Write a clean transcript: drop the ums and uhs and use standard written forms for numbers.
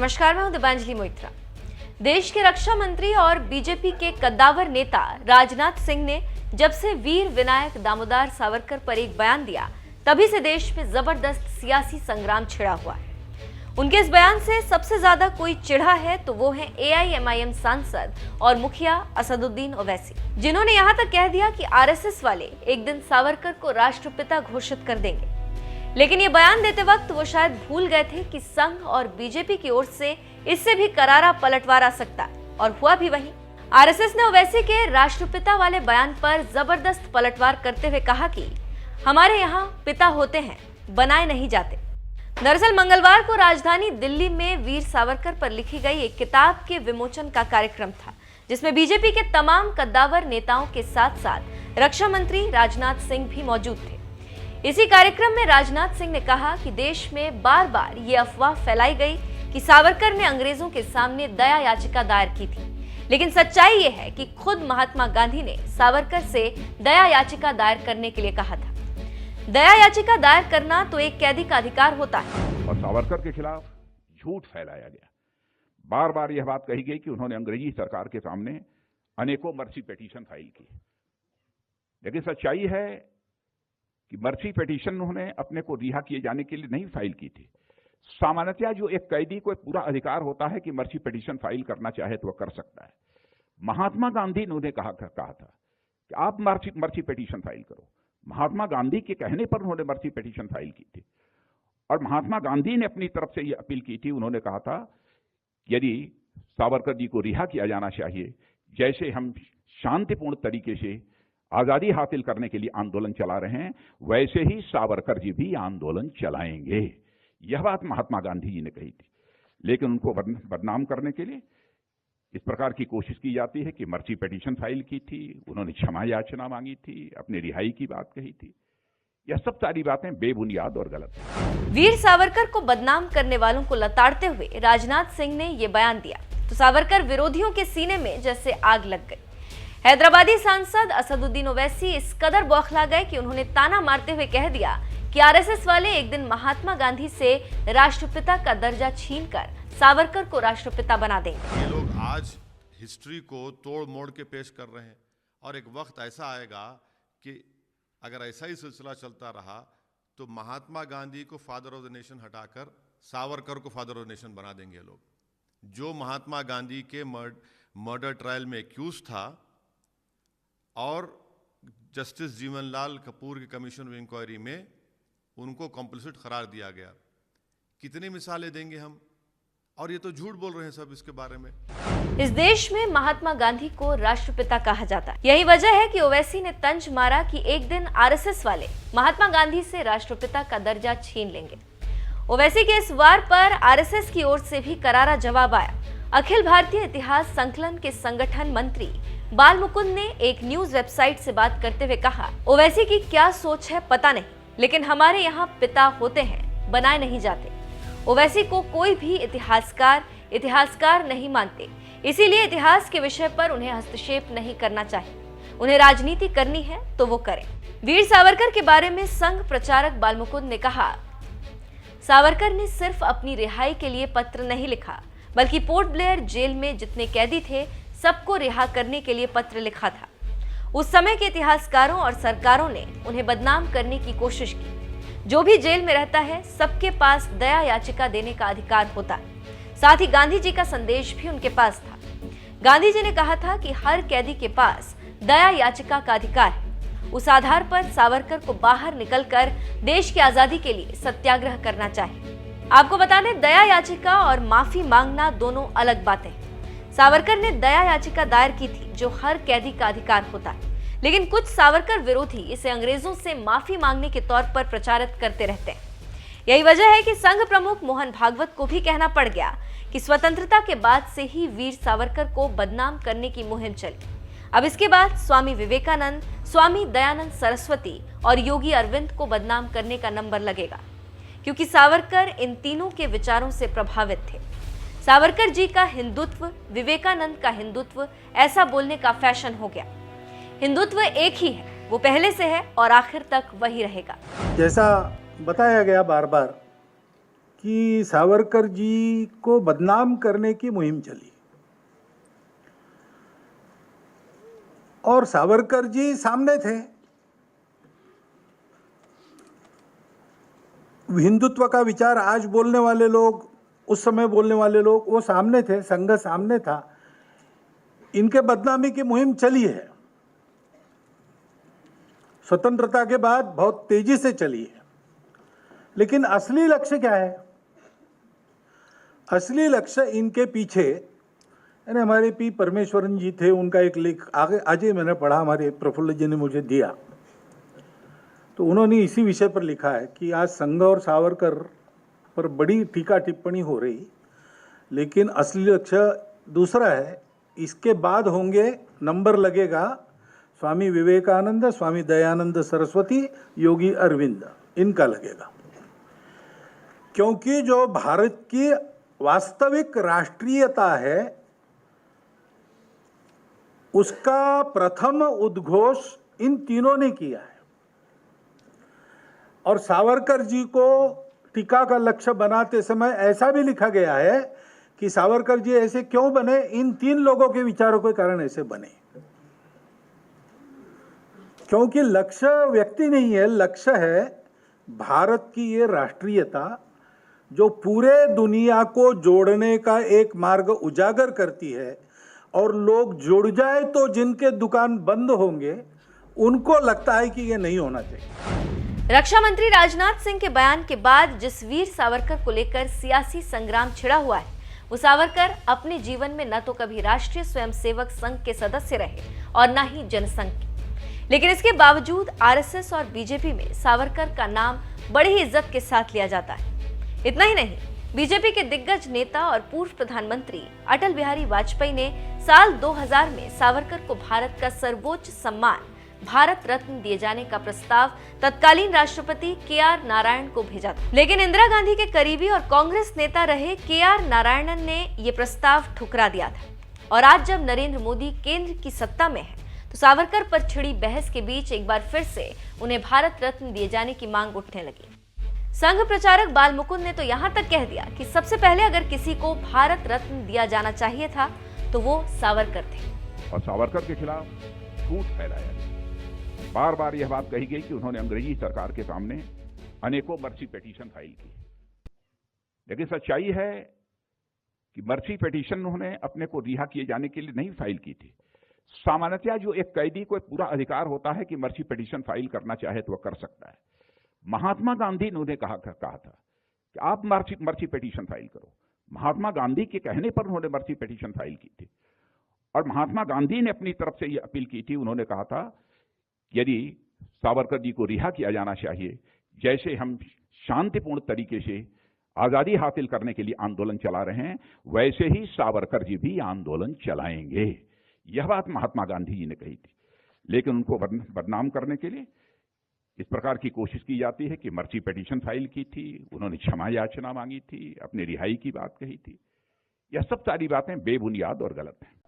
नमस्कार, मैं हूं दिबांजलि मोइत्रा। देश के रक्षा मंत्री और बीजेपी के कद्दावर नेता राजनाथ सिंह ने जब से वीर विनायक दामोदर सावरकर पर एक बयान दिया, तभी से देश में जबरदस्त सियासी संग्राम छिड़ा हुआ है। उनके इस बयान से सबसे ज्यादा कोई चिढ़ा है तो वो है AIMIM सांसद और मुखिया असदुद्दीन ओवैसी, जिन्होंने यहां तक कह दिया कि RSS वाले एक दिन सावरकर को राष्ट्रपिता घोषित कर देंगे। लेकिन ये बयान देते वक्त वो शायद भूल गए थे कि संघ और बीजेपी की ओर से इससे भी करारा पलटवार आ सकता है, और हुआ भी वही। RSS ने ओवैसी के राष्ट्रपिता वाले बयान पर जबरदस्त पलटवार करते हुए कहा कि हमारे यहाँ पिता होते हैं, बनाए नहीं जाते। दरअसल मंगलवार को राजधानी दिल्ली में वीर सावरकर पर लिखी गई एक किताब के विमोचन का कार्यक्रम था, जिसमें बीजेपी के तमाम कद्दावर नेताओं के साथ साथ रक्षा मंत्री राजनाथ सिंह भी मौजूद थे। इसी कार्यक्रम में राजनाथ सिंह ने कहा कि देश में बार बार ये अफवाह फैलाई गई कि सावरकर ने अंग्रेजों के सामने दया याचिका दायर की थी, लेकिन सच्चाई ये है कि खुद महात्मा गांधी ने सावरकर से दया याचिका दायर करने के लिए कहा था। दया याचिका दायर करना तो एक कैदी का अधिकार होता है। और सावरकर के खिलाफ झूठ फैलाया गया। बार बार यह बात कही गई कि उन्होंने अंग्रेजी सरकार के सामने अनेकों मर्सी पिटीशन फाइल की, लेकिन सच्चाई है कि मर्सी पिटीशन उन्होंने अपने को रिहा किए जाने के लिए नहीं फाइल की थी। सामान्यतः जो एक कैदी को पूरा अधिकार होता है कि मर्सी पिटीशन फाइल करना चाहे तो वह कर सकता है। महात्मा गांधी ने उन्हें कहा था कि आप मर्सी पिटीशन फाइल करो। महात्मा गांधी के कहने पर उन्होंने मर्सी पिटीशन फाइल की थी, और महात्मा गांधी ने अपनी तरफ से यह अपील की थी। उन्होंने कहा था यदि सावरकर जी को रिहा किया जाना चाहिए, जैसे हम शांतिपूर्ण तरीके से आजादी हासिल करने के लिए आंदोलन चला रहे हैं, वैसे ही सावरकर जी भी आंदोलन चलाएंगे। यह बात महात्मा गांधी जी ने कही थी, लेकिन उनको बदनाम करने के लिए इस प्रकार की कोशिश की जाती है कि मर्सी पिटीशन फाइल की थी, उन्होंने क्षमा याचना मांगी थी, अपनी रिहाई की बात कही थी। यह सब सारी बातें बेबुनियाद और गलत है। वीर सावरकर को बदनाम करने वालों को लताड़ते हुए राजनाथ सिंह ने ये बयान दिया तो सावरकर विरोधियों के सीने में जैसे आग लग गई। हैदराबादी सांसद असदुद्दीन ओवैसी इस कदर बौखला गए कि उन्होंने ताना मारते हुए कह दिया कि RSS वाले एक दिन महात्मा गांधी से राष्ट्रपिता का दर्जा छीनकर सावरकर को राष्ट्रपिता बना देंगे। ये लोग आज हिस्ट्री को तोड़ मोड़ के पेश कर रहे हैं, और एक वक्त ऐसा आएगा कि अगर ऐसा ही सिलसिला चलता रहा तो महात्मा गांधी को फादर ऑफ द नेशन हटाकर सावरकर को फादर ऑफ द नेशन बना देंगे लोग। जो महात्मा गांधी के मर्डर ट्रायल में एक्यूज था और जस्टिस जीवनलाल कपूर के कमीशन ऑफ इंक्वायरी में उनको कॉम्प्लिसिट करार दिया गया। कितनी मिसालें देंगे हम, और ये तो झूठ बोल रहे हैं सब इसके बारे में। इस देश में महात्मा गांधी को राष्ट्रपिता कहा जाता है। यही वजह है कि ओवैसी ने तंज मारा कि एक दिन RSS वाले महात्मा गांधी से राष्ट्रपिता का दर्जा छीन लेंगे। ओवैसी के इस वार पर RSS की ओर से भी करारा जवाब आया। अखिल भारतीय इतिहास संकलन के संगठन मंत्री बाल मुकुंद ने एक न्यूज वेबसाइट से बात करते हुए कहा, ओवैसी की क्या सोच है पता नहीं, लेकिन हमारे यहाँ पिता होते हैं, बनाए नहीं जाते। ओवैसी को कोई भी इतिहासकार नहीं मानते, इसीलिए इतिहास के विषय पर उन्हें हस्तक्षेप नहीं करना चाहिए। उन्हें राजनीति करनी है तो वो करें। वीर सावरकर के बारे में संघ प्रचारक बाल मुकुंद ने कहा, सावरकर ने सिर्फ अपनी रिहाई के लिए पत्र नहीं लिखा, बल्कि पोर्ट ब्लेयर जेल में जितने कैदी थे सबको रिहा करने के लिए पत्र लिखा था। उस समय के इतिहासकारों और सरकारों ने उन्हें बदनाम करने की कोशिश की। जो भी जेल में रहता है सबके पास दया याचिका देने का अधिकार होता है। साथ ही गांधी जी का संदेश भी उनके पास था। गांधी जी ने कहा था कि हर कैदी के पास दया याचिका का अधिकार है। उस आधार पर सावरकर को बाहर निकलकर देश की आजादी के लिए सत्याग्रह करना चाहिए। आपको बता दें, दया याचिका और माफी मांगना दोनों अलग बातें हैं। सावरकर ने दया याचिका दायर की थी, जो हर कैदी का अधिकार होता है, लेकिन कुछ सावरकर विरोधी इसे अंग्रेजों से माफी मांगने के तौर पर प्रचारित करते रहते हैं। यही वजह है कि संघ प्रमुख मोहन भागवत को भी कहना पड़ गया कि स्वतंत्रता के बाद से ही वीर सावरकर को बदनाम करने की मुहिम चली। अब इसके बाद स्वामी विवेकानंद, स्वामी दयानंद सरस्वती और योगी अरविंद को बदनाम करने का नंबर लगेगा, क्योंकि सावरकर इन तीनों के विचारों से प्रभावित थे। सावरकर जी का हिंदुत्व, विवेकानंद का हिंदुत्व, ऐसा बोलने का फैशन हो गया। हिंदुत्व एक ही है, वो पहले से है और आखिर तक वही रहेगा। जैसा बताया गया बार बार कि सावरकर जी को बदनाम करने की मुहिम चली और सावरकर जी सामने थे। हिंदुत्व का विचार आज बोलने वाले लोग, उस समय बोलने वाले लोग, वो सामने थे, संघ सामने था। इनके बदनामी की मुहिम चली है, स्वतंत्रता के बाद बहुत तेजी से चली है। लेकिन असली लक्ष्य क्या है? असली लक्ष्य इनके पीछे, यानी हमारे पी परमेश्वरन जी थे, उनका एक लेख आगे आज ही मैंने पढ़ा, हमारे प्रफुल्ल जी ने मुझे दिया, तो उन्होंने इसी विषय पर लिखा है कि आज संघ और सावरकर पर बड़ी टीका टिप्पणी हो रही, लेकिन असली लक्ष्य दूसरा है। इसके बाद होंगे, नंबर लगेगा स्वामी विवेकानंद, स्वामी दयानंद सरस्वती, योगी अरविंद, इनका लगेगा। क्योंकि जो भारत की वास्तविक राष्ट्रीयता है उसका प्रथम उद्घोष इन तीनों ने किया है। और सावरकर जी को टीका का लक्ष्य बनाते समय ऐसा भी लिखा गया है कि सावरकर जी ऐसे क्यों बने, इन तीन लोगों के विचारों के कारण ऐसे बने। क्योंकि लक्ष्य व्यक्ति नहीं है, लक्ष्य है भारत की ये राष्ट्रीयता जो पूरे दुनिया को जोड़ने का एक मार्ग उजागर करती है। और लोग जुड़ जाए तो जिनके दुकान बंद होंगे उनको लगता है कि ये नहीं होना चाहिए। रक्षा मंत्री राजनाथ सिंह के बयान के बाद जिस वीर सावरकर को लेकर सियासी संग्राम छिड़ा हुआ है, वो सावरकर अपने जीवन में न तो कभी राष्ट्रीय स्वयंसेवक संघ के सदस्य रहे और न ही जनसंघ के। लेकिन इसके बावजूद आरएसएस और बीजेपी में सावरकर का नाम बड़ी ही इज्जत के साथ लिया जाता है। इतना ही नहीं, बीजेपी के दिग्गज नेता और पूर्व प्रधानमंत्री अटल बिहारी वाजपेयी ने साल 2000 में सावरकर को भारत का सर्वोच्च सम्मान भारत रत्न दिए जाने का प्रस्ताव तत्कालीन राष्ट्रपति के.आर. नारायण को भेजा था। लेकिन इंदिरा गांधी के करीबी और कांग्रेस नेता रहे के.आर. नारायणन ने यह प्रस्ताव ठुकरा दिया था। और आज जब नरेंद्र मोदी केंद्र की सत्ता में है, तो सावरकर पर छिड़ी बहस के बीच एक बार फिर से उन्हें भारत रत्न दिए जाने की मांग उठने लगी। संघ प्रचारक बाल मुकुंद ने तो यहां तक कह दिया कि सबसे पहले अगर किसी को भारत रत्न दिया जाना चाहिए था तो वो सावरकर थे। और सावरकर के खिलाफ झूठ फैलाया गया। बार बार यह बात कही गई कि उन्होंने अंग्रेजी सरकार के सामने अनेकों मर्सी पिटीशन फाइल की। लेकिन सच्चाई है कि मर्सी पिटीशन उन्होंने अपने को रिहा किए जाने के लिए नहीं फाइल की थी। सामान्यतः जो एक कैदी को पूरा अधिकार होता है कि मर्सी पिटीशन फाइल करना चाहे तो वह कर सकता है। महात्मा गांधी ने उन्हें कहा था कि आप मर्सी पिटीशन फाइल करो। महात्मा गांधी के कहने पर उन्होंने मर्सी पिटीशन फाइल की थी। और महात्मा गांधी ने अपनी तरफ से यह अपील की थी, उन्होंने कहा था यदि सावरकर जी को रिहा किया जाना चाहिए, जैसे हम शांतिपूर्ण तरीके से आजादी हासिल करने के लिए आंदोलन चला रहे हैं, वैसे ही सावरकर जी भी आंदोलन चलाएंगे। यह बात महात्मा गांधी जी ने कही थी। लेकिन उनको बदनाम करने के लिए इस प्रकार की कोशिश की जाती है कि मर्सी पिटीशन फाइल की थी, उन्होंने क्षमा याचना मांगी थी, अपनी रिहाई की बात कही थी। यह सब सारी बातें बेबुनियाद और गलत हैं।